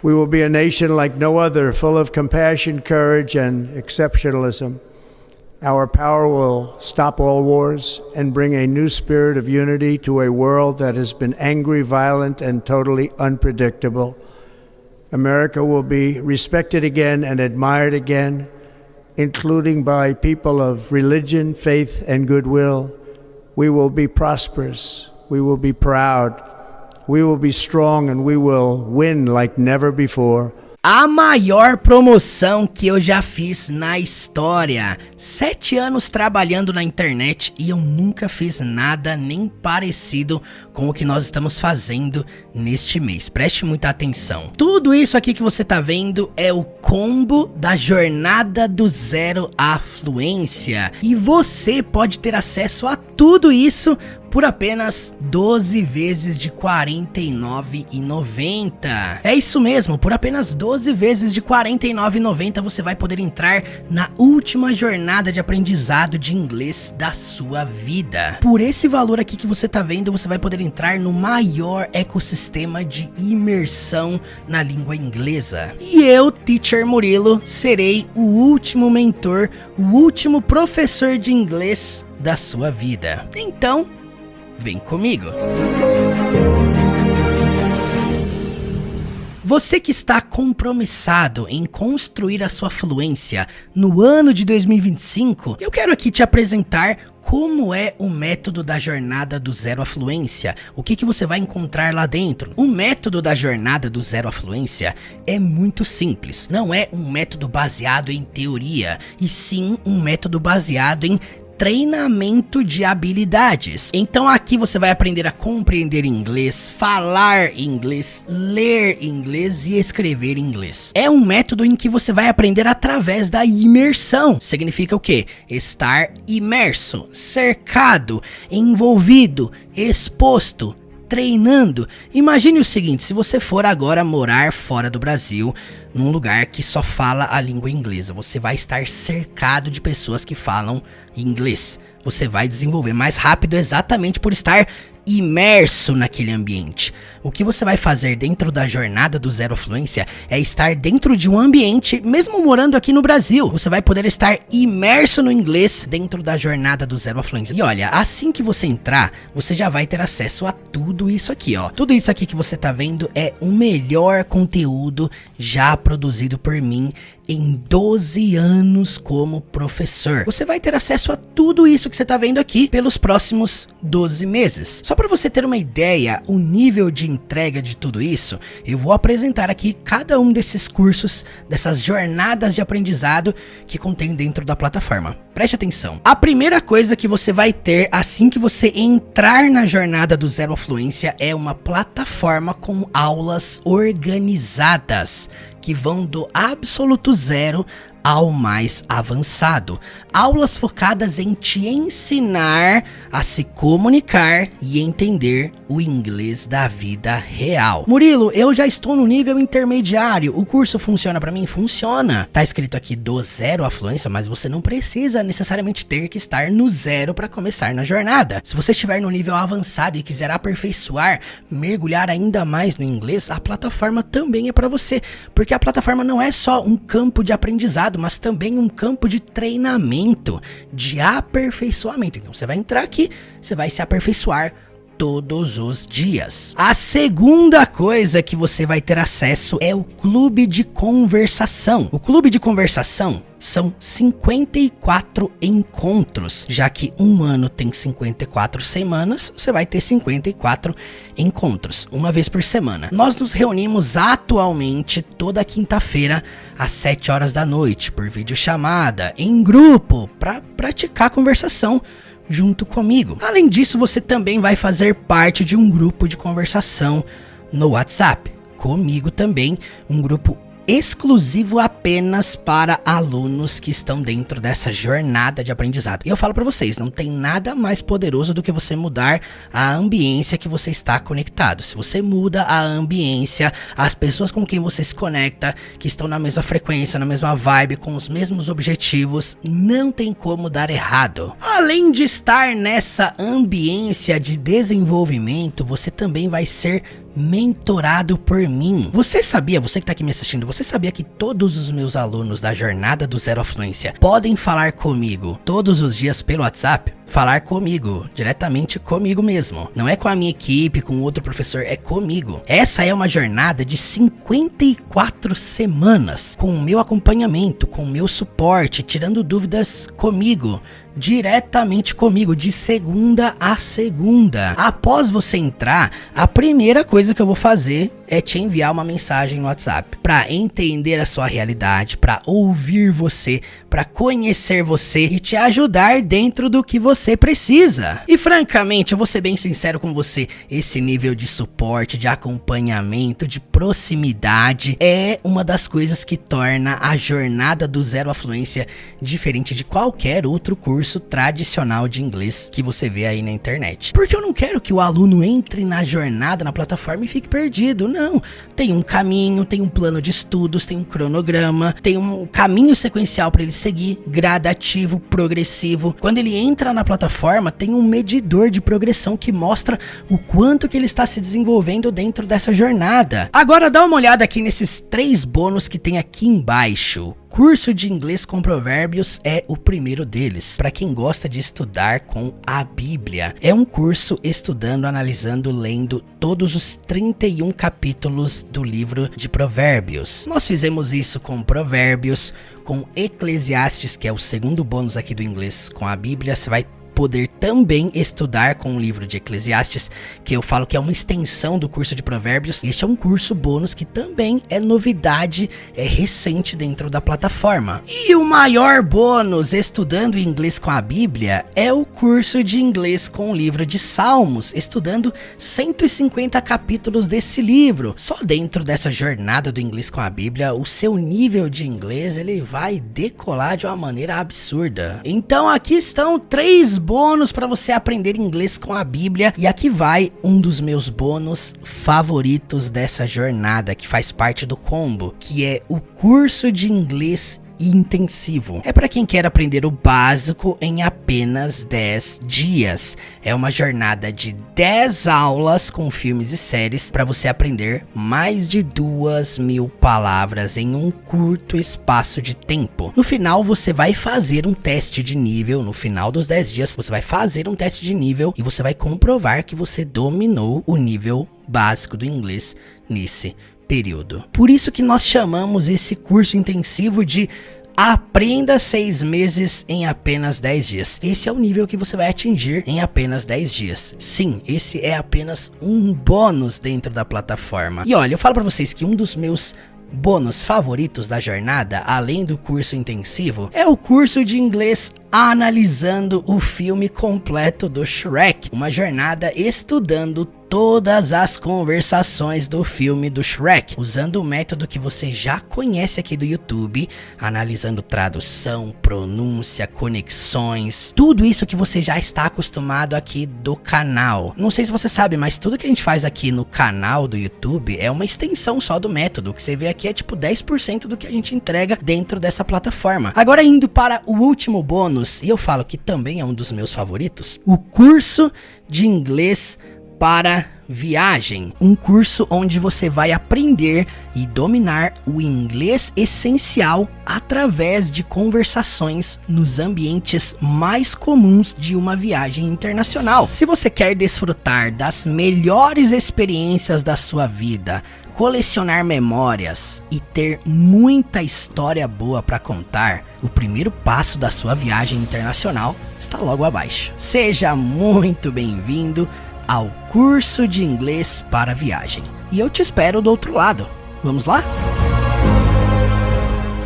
We will be a nation like no other, full of compassion, courage, and exceptionalism. Our power will stop all wars and bring a new spirit of unity to a world that has been angry, violent, and totally unpredictable. America will be respected again and admired again, including by people of religion, faith, and goodwill. We will be prosperous. We will be proud. We will be strong and we will win like never before. A maior promoção que eu já fiz na história. 7 anos trabalhando na internet e eu nunca fiz nada nem parecido com o que nós estamos fazendo neste mês. Preste muita atenção. Tudo isso aqui que você tá vendo é o combo da jornada do zero à fluência. E você pode ter acesso a tudo isso por apenas 12 vezes de R$ 49,90. É isso mesmo, por apenas 12 vezes de R$ 49,90 você vai poder entrar na última jornada de aprendizado de inglês da sua vida. Por esse valor aqui que você tá vendo, você vai poder entrar no maior ecossistema de imersão na língua inglesa. E eu, Teacher Murilo, serei o último mentor, o último professor de inglês da sua vida. Então, vem comigo! Você que está compromissado em construir a sua fluência no ano de 2025, eu quero aqui te apresentar como é o método da jornada do zero à fluência. O que você vai encontrar lá dentro? O método da jornada do zero à fluência é muito simples. Não é um método baseado em teoria, e sim um método baseado em treinamento de habilidades. Então aqui você vai aprender a compreender inglês, falar inglês, ler inglês e escrever inglês. É um método em que você vai aprender através da imersão. Significa o quê? Estar imerso, cercado, envolvido, exposto, treinando. Imagine o seguinte: se você for agora morar fora do Brasil, num lugar que só fala a língua inglesa, você vai estar cercado de pessoas que falam inglês. Você vai desenvolver mais rápido exatamente por estar imerso naquele ambiente. O que você vai fazer dentro da jornada do zero à fluência é estar dentro de um ambiente, mesmo morando aqui no Brasil. Você vai poder estar imerso no inglês dentro da jornada do zero à fluência. E olha, assim que você entrar, você já vai ter acesso a tudo isso aqui, ó. Tudo isso aqui que você tá vendo é o melhor conteúdo já produzido por mim em 12 anos como professor. Você vai ter acesso a tudo isso que você tá vendo aqui pelos próximos 12 meses. Só para você ter uma ideia, o nível de entrega de tudo isso, eu vou apresentar aqui cada um desses cursos, dessas jornadas de aprendizado que contém dentro da plataforma. Preste atenção. A primeira coisa que você vai ter assim que você entrar na jornada do zero à fluência é uma plataforma com aulas organizadas, que vão do absoluto zero ao mais avançado. Aulas focadas em te ensinar a se comunicar e entender o inglês da vida real. Murilo, eu já estou no nível intermediário. O curso funciona para mim? Funciona. Tá escrito aqui do zero à fluência, mas você não precisa necessariamente ter que estar no zero para começar na jornada. Se você estiver no nível avançado e quiser aperfeiçoar, mergulhar ainda mais no inglês, a plataforma também é para você, porque a plataforma não é só um campo de aprendizado, mas também um campo de treinamento, de aperfeiçoamento. Então você vai entrar aqui, você vai se aperfeiçoar todos os dias. A segunda coisa que você vai ter acesso é o clube de conversação. O clube de conversação são 54 encontros, já que um ano tem 54 semanas, você vai ter 54 encontros, uma vez por semana. Nós nos reunimos atualmente toda quinta-feira às 7 horas da noite, por videochamada, em grupo, para praticar conversação junto comigo. Além disso, você também vai fazer parte de um grupo de conversação no WhatsApp, comigo também, um grupo exclusivo apenas para alunos que estão dentro dessa jornada de aprendizado. E eu falo para vocês, não tem nada mais poderoso do que você mudar a ambiência que você está conectado. Se você muda a ambiência, as pessoas com quem você se conecta, que estão na mesma frequência, na mesma vibe, com os mesmos objetivos, não tem como dar errado. Além de estar nessa ambiência de desenvolvimento, você também vai ser mentorado por mim. Você sabia, você que tá aqui me assistindo, você sabia que todos os meus alunos da jornada do zero à fluência podem falar comigo todos os dias pelo WhatsApp? Falar comigo, diretamente comigo mesmo. Não é com a minha equipe, com outro professor, é comigo. Essa é uma jornada de 54 semanas, com o meu acompanhamento, com o meu suporte, tirando dúvidas comigo, diretamente comigo, de segunda a segunda. Após você entrar, a primeira coisa que eu vou fazer é te enviar uma mensagem no WhatsApp para entender a sua realidade, para ouvir você, para conhecer você e te ajudar dentro do que você precisa. E francamente, eu vou ser bem sincero com você, esse nível de suporte, de acompanhamento, de proximidade é uma das coisas que torna a jornada do Zero à Fluência diferente de qualquer outro curso tradicional de inglês que você vê aí na internet. Porque eu não quero que o aluno entre na jornada, na plataforma e fique perdido. Não, tem um caminho, tem um plano de estudos, tem um cronograma, tem um caminho sequencial para ele seguir, gradativo, progressivo. Quando ele entra na plataforma, tem um medidor de progressão que mostra o quanto que ele está se desenvolvendo dentro dessa jornada. Agora dá uma olhada aqui nesses 3 bônus que tem aqui embaixo. Curso de inglês com provérbios é o primeiro deles, para quem gosta de estudar com a Bíblia. É um curso estudando, analisando, lendo todos os 31 capítulos do livro de Provérbios. Nós fizemos isso com Provérbios, com Eclesiastes, que é o segundo bônus aqui do inglês com a Bíblia. Você vai poder também estudar com o livro de Eclesiastes, que eu falo que é uma extensão do curso de Provérbios. Este é um curso bônus que também é novidade, é recente dentro da plataforma. E o maior bônus estudando inglês com a Bíblia é o curso de inglês com o livro de Salmos, estudando 150 capítulos desse livro. Só dentro dessa jornada do inglês com a Bíblia, o seu nível de inglês ele vai decolar de uma maneira absurda. Então aqui estão 3 bônus para você aprender inglês com a Bíblia. E aqui vai um dos meus bônus favoritos dessa jornada, que faz parte do combo, que é o curso de inglês intensivo. É para quem quer aprender o básico em apenas 10 dias. É uma jornada de 10 aulas com filmes e séries para você aprender mais de 2.000 palavras em um curto espaço de tempo. No final você vai fazer um teste de nível. No final dos 10 dias você vai fazer um teste de nível e você vai comprovar que você dominou o nível básico do inglês nesse período. Por isso que nós chamamos esse curso intensivo de Aprenda 6 meses em apenas 10 dias. Esse é o nível que você vai atingir em apenas 10 dias. Sim, esse é apenas um bônus dentro da plataforma. E olha, eu falo pra vocês que um dos meus bônus favoritos da jornada, além do curso intensivo, é o curso de inglês analisando o filme completo do Shrek. Uma jornada estudando todas as conversações do filme do Shrek, usando o método que você já conhece aqui do YouTube, analisando tradução, pronúncia, conexões, tudo isso que você já está acostumado aqui do canal. Não sei se você sabe, mas tudo que a gente faz aqui no canal do YouTube é uma extensão só do método. O que você vê aqui é tipo 10% do que a gente entrega dentro dessa plataforma. Agora indo para o último bônus, e eu falo que também é um dos meus favoritos, o curso de inglês para viagem, um curso onde você vai aprender e dominar o inglês essencial através de conversações nos ambientes mais comuns de uma viagem internacional. Se você quer desfrutar das melhores experiências da sua vida, colecionar memórias e ter muita história boa para contar, o primeiro passo da sua viagem internacional está logo abaixo. Seja muito bem-vindo ao curso de inglês para viagem. E eu te espero do outro lado. Vamos lá?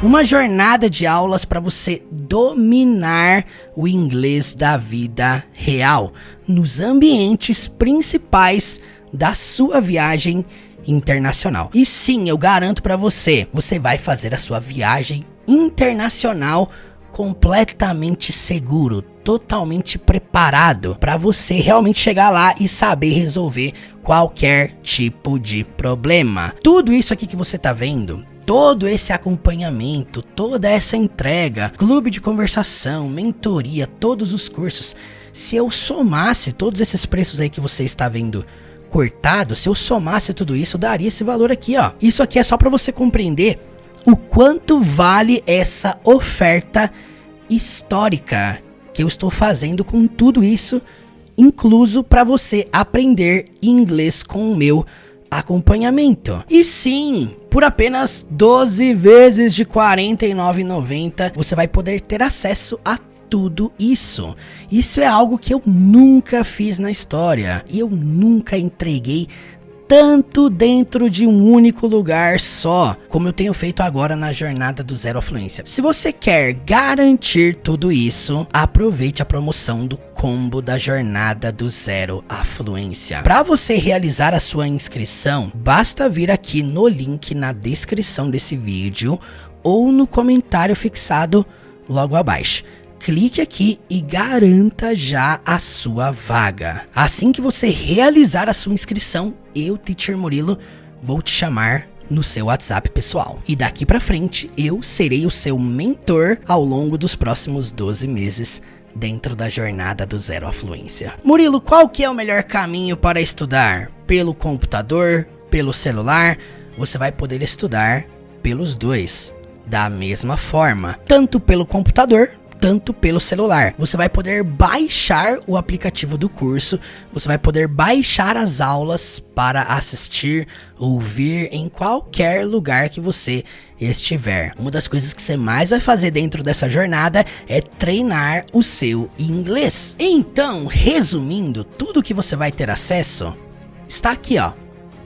Uma jornada de aulas para você dominar o inglês da vida real nos ambientes principais da sua viagem internacional. E sim, eu garanto para você, você vai fazer a sua viagem internacional completamente seguro, totalmente preparado para você realmente chegar lá e saber resolver qualquer tipo de problema. Tudo isso aqui que você tá vendo, todo esse acompanhamento, toda essa entrega, clube de conversação, mentoria, todos os cursos, se eu somasse todos esses preços aí que você está vendo cortado, se eu somasse tudo isso, daria esse valor aqui, ó. Isso aqui é só para você compreender o quanto vale essa oferta histórica que eu estou fazendo com tudo isso incluso para você aprender inglês com o meu acompanhamento. E sim, por apenas 12 vezes de R$ 49,90 você vai poder ter acesso a tudo isso. Isso é algo que eu nunca fiz na história. E eu nunca entreguei tanto dentro de um único lugar só, como eu tenho feito agora na jornada do Zero à Fluência. Se você quer garantir tudo isso, aproveite a promoção do combo da jornada do Zero à Fluência. Para você realizar a sua inscrição, basta vir aqui no link na descrição desse vídeo ou no comentário fixado logo abaixo. Clique aqui e garanta já a sua vaga. Assim que você realizar a sua inscrição, eu, Teacher Murilo, vou te chamar no seu WhatsApp pessoal. E daqui pra frente, eu serei o seu mentor ao longo dos próximos 12 meses dentro da jornada do Zero à Fluência. Murilo, qual que é o melhor caminho para estudar? Pelo computador? Pelo celular? Você vai poder estudar pelos dois, da mesma forma. Tanto pelo computador, tanto pelo celular. Você vai poder baixar o aplicativo do curso, você vai poder baixar as aulas para assistir, ouvir em qualquer lugar que você estiver. Uma das coisas que você mais vai fazer dentro dessa jornada é treinar o seu inglês. Então, resumindo, tudo que você vai ter acesso está aqui, ó.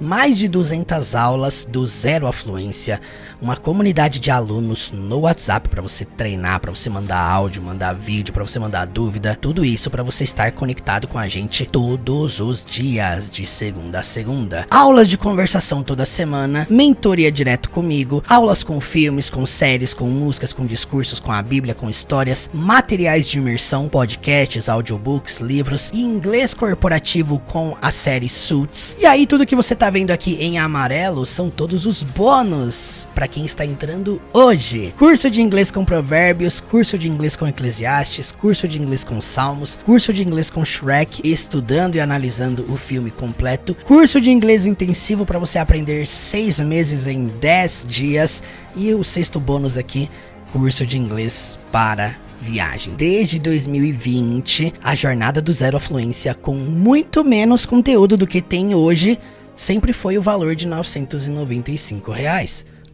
Mais de 200 aulas do Zero à Fluência, uma comunidade de alunos no WhatsApp para você treinar, para você mandar áudio, mandar vídeo, para você mandar dúvida, tudo isso para você estar conectado com a gente todos os dias, de segunda a segunda. Aulas de conversação toda semana, mentoria direto comigo, aulas com filmes, com séries, com músicas, com discursos, com a Bíblia, com histórias, materiais de imersão, podcasts, audiobooks, livros, inglês corporativo com a série Suits. E aí tudo que você tá vendo aqui em amarelo são todos os bônus para quem está entrando hoje. Curso de inglês com provérbios, curso de inglês com Eclesiastes, curso de inglês com Salmos, curso de inglês com Shrek, estudando e analisando o filme completo, curso de inglês intensivo para você aprender 6 meses em 10 dias e o sexto bônus aqui, curso de inglês para viagem. Desde 2020, a jornada do Zero à Fluência, com muito menos conteúdo do que tem hoje, sempre foi o valor de R$ 995.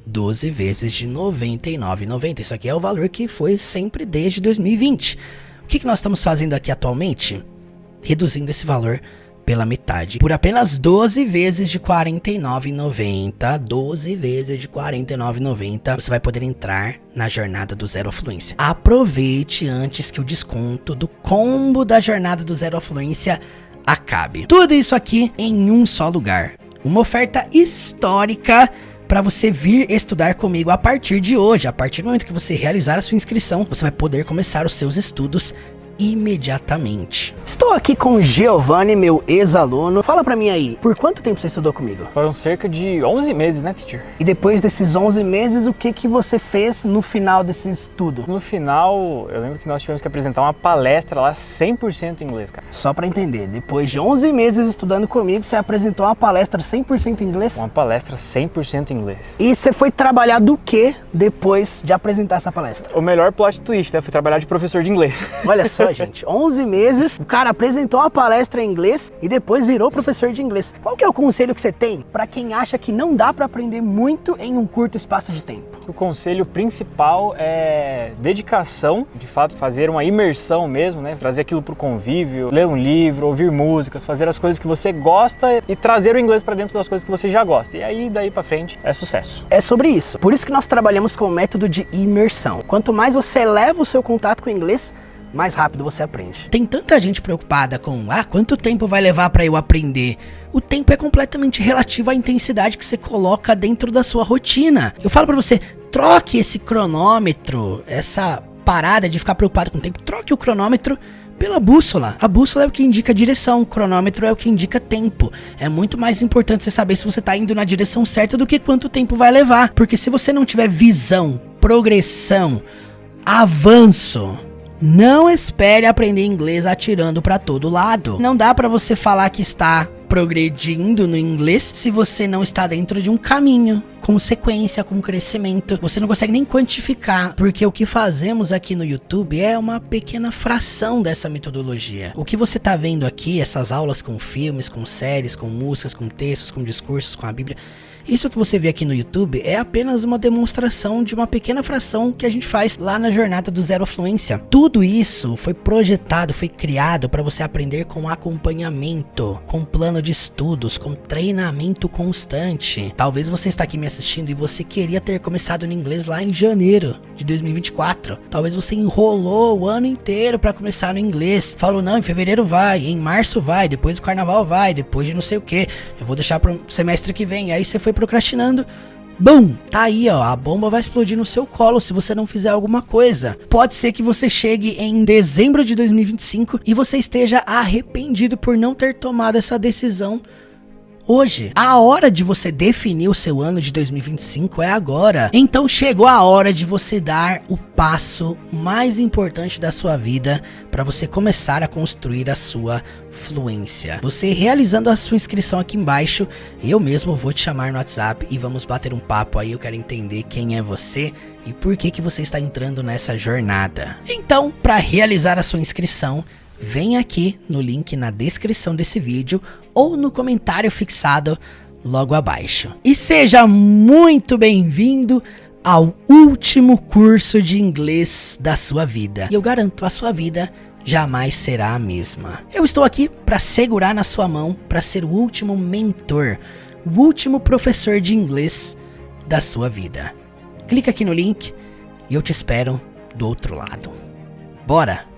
12 vezes de R$ 99,90. Isso aqui é o valor que foi sempre desde 2020. O que nós estamos fazendo aqui atualmente? Reduzindo esse valor pela metade. Por apenas 12 vezes de R$ 49,90. 12 vezes de R$ 49,90. Você vai poder entrar na jornada do Zero à Fluência. Aproveite antes que o desconto do combo da jornada do Zero à Fluência acabe. Tudo isso aqui em um só lugar. Uma oferta histórica para você vir estudar comigo a partir de hoje. A partir do momento que você realizar a sua inscrição, você vai poder começar os seus estudos imediatamente. Estou aqui com o Giovanni, meu ex-aluno. Fala pra mim aí, por quanto tempo você estudou comigo? Foram cerca de 11 meses, né, teacher? E depois desses 11 meses, o que você fez no final desse estudo? No final, eu lembro que nós tivemos que apresentar uma palestra lá 100% em inglês, cara. Só pra entender, depois de 11 meses estudando comigo, você apresentou uma palestra 100% em inglês? Uma palestra 100% em inglês. E você foi trabalhar do que depois de apresentar essa palestra? O melhor plot twist, né? Fui trabalhar de professor de inglês. Olha só, gente, 11 meses, o cara apresentou uma palestra em inglês e depois virou professor de inglês. Qual que é o conselho que você tem para quem acha que não dá para aprender muito em um curto espaço de tempo? O conselho principal é dedicação, de fato, fazer uma imersão mesmo, né? Trazer aquilo pro convívio, ler um livro, ouvir músicas, fazer as coisas que você gosta e trazer o inglês para dentro das coisas que você já gosta. E aí, daí para frente, é sucesso. É sobre isso. Por isso que nós trabalhamos com o método de imersão. Quanto mais você eleva o seu contato com o inglês, mais rápido você aprende. Tem tanta gente preocupada com, quanto tempo vai levar para eu aprender? O tempo é completamente relativo à intensidade que você coloca dentro da sua rotina. Eu falo para você, troque esse cronômetro, essa parada de ficar preocupado com o tempo, troque o cronômetro pela bússola. A bússola é o que indica a direção, o cronômetro é o que indica tempo. É muito mais importante você saber se você tá indo na direção certa do que quanto tempo vai levar. Porque se você não tiver visão, progressão, avanço, não espere aprender inglês atirando para todo lado. Não dá para você falar que está progredindo no inglês se você não está dentro de um caminho consequência, com crescimento. Você não consegue nem quantificar, porque o que fazemos aqui no YouTube é uma pequena fração dessa metodologia. O que você tá vendo aqui, essas aulas com filmes, com séries, com músicas, com textos, com discursos, com a Bíblia, isso que você vê aqui no YouTube é apenas uma demonstração de uma pequena fração que a gente faz lá na jornada do Zero à Fluência. Tudo isso foi projetado, foi criado para você aprender com acompanhamento, com plano de estudos, com treinamento constante. Talvez você está aqui me assistindo e você queria ter começado no inglês lá em janeiro de 2024. Talvez você enrolou o ano inteiro para começar no inglês. Falou, não, em fevereiro vai, em março vai, depois do carnaval vai, depois de não sei o que. Eu vou deixar para o semestre que vem. Aí você foi procrastinando. Bum! Tá aí, ó, a bomba vai explodir no seu colo se você não fizer alguma coisa. Pode ser que você chegue em dezembro de 2025 e você esteja arrependido por não ter tomado essa decisão hoje. A hora de você definir o seu ano de 2025 é agora. Então chegou a hora de você dar o passo mais importante da sua vida para você começar a construir a sua fluência. Você realizando a sua inscrição aqui embaixo, eu mesmo vou te chamar no WhatsApp e vamos bater um papo aí. Eu quero entender quem é você e por que você está entrando nessa jornada. Então, para realizar a sua inscrição, vem aqui no link na descrição desse vídeo ou no comentário fixado logo abaixo. E seja muito bem-vindo ao último curso de inglês da sua vida. E eu garanto, a sua vida jamais será a mesma. Eu estou aqui para segurar na sua mão, para ser o último mentor, o último professor de inglês da sua vida. Clica aqui no link e eu te espero do outro lado. Bora!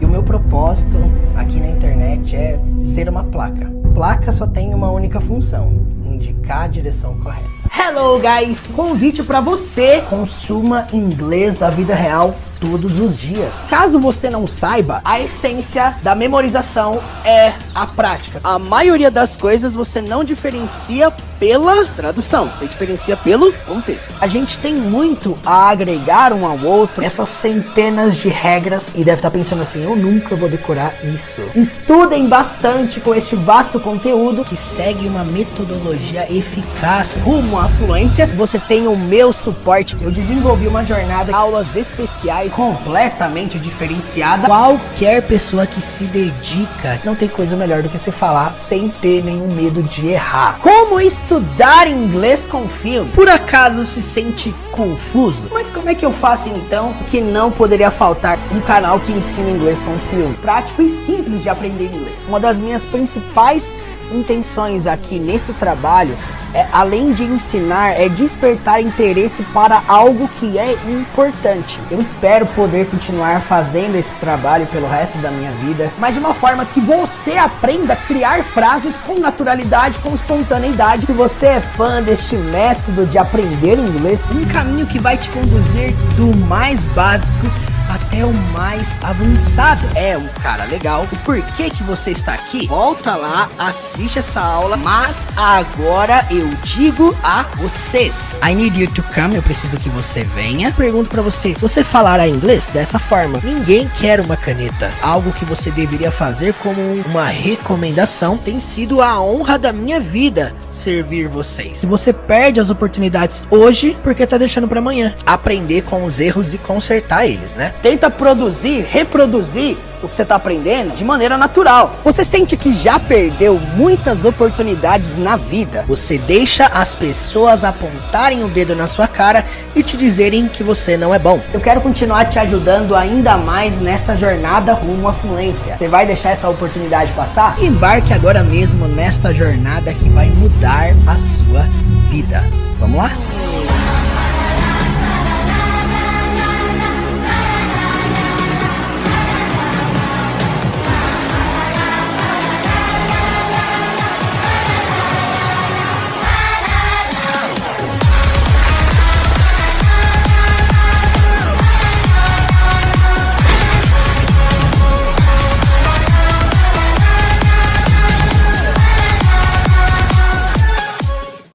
E o meu propósito aqui na internet é ser uma placa. Placa só tem uma única função: indicar a direção correta. Hello guys! Convite para você consuma inglês da vida real todos os dias. Caso você não saiba, a essência da memorização é a prática. A maioria das coisas você não diferencia pela tradução, você diferencia pelo contexto. A gente tem muito a agregar um ao outro, essas centenas de regras, e deve estar pensando assim, eu nunca vou decorar isso. Estudem bastante com este vasto conteúdo que segue uma metodologia eficaz rumo à fluência. Você tem o meu suporte. Eu desenvolvi uma jornada, aulas especiais completamente diferenciada. Qualquer pessoa que se dedica, não tem coisa melhor do que se falar sem ter nenhum medo de errar. Como estudar inglês com filme? Por acaso se sente confuso? Mas como é que eu faço então que não poderia faltar um canal que ensina inglês com filme? Prático e simples de aprender inglês. Uma das minhas principais intenções aqui nesse trabalho além de ensinar, é despertar interesse para algo que é importante. Eu espero poder continuar fazendo esse trabalho pelo resto da minha vida, mas de uma forma que você aprenda a criar frases com naturalidade, com espontaneidade. Se você é fã deste método de aprender inglês, um caminho que vai te conduzir do mais básico até o mais avançado. É um cara legal. O porquê que você está aqui? Volta lá, assiste essa aula, mas agora eu digo a vocês, I need you to come, eu preciso que você venha. Pergunto pra você, você falará inglês dessa forma? Ninguém quer uma caneta. Algo que você deveria fazer como uma recomendação. Tem sido a honra da minha vida servir vocês. Se você perde as oportunidades hoje, porque tá deixando pra amanhã. Aprender com os erros e consertar eles, né? Tenta produzir, reproduzir o que você está aprendendo de maneira natural. Você sente que já perdeu muitas oportunidades na vida. Você deixa as pessoas apontarem o dedo na sua cara e te dizerem que você não é bom. Eu quero continuar te ajudando ainda mais nessa jornada rumo à fluência. Você vai deixar essa oportunidade passar? Embarque agora mesmo nesta jornada que vai mudar a sua vida. Vamos lá?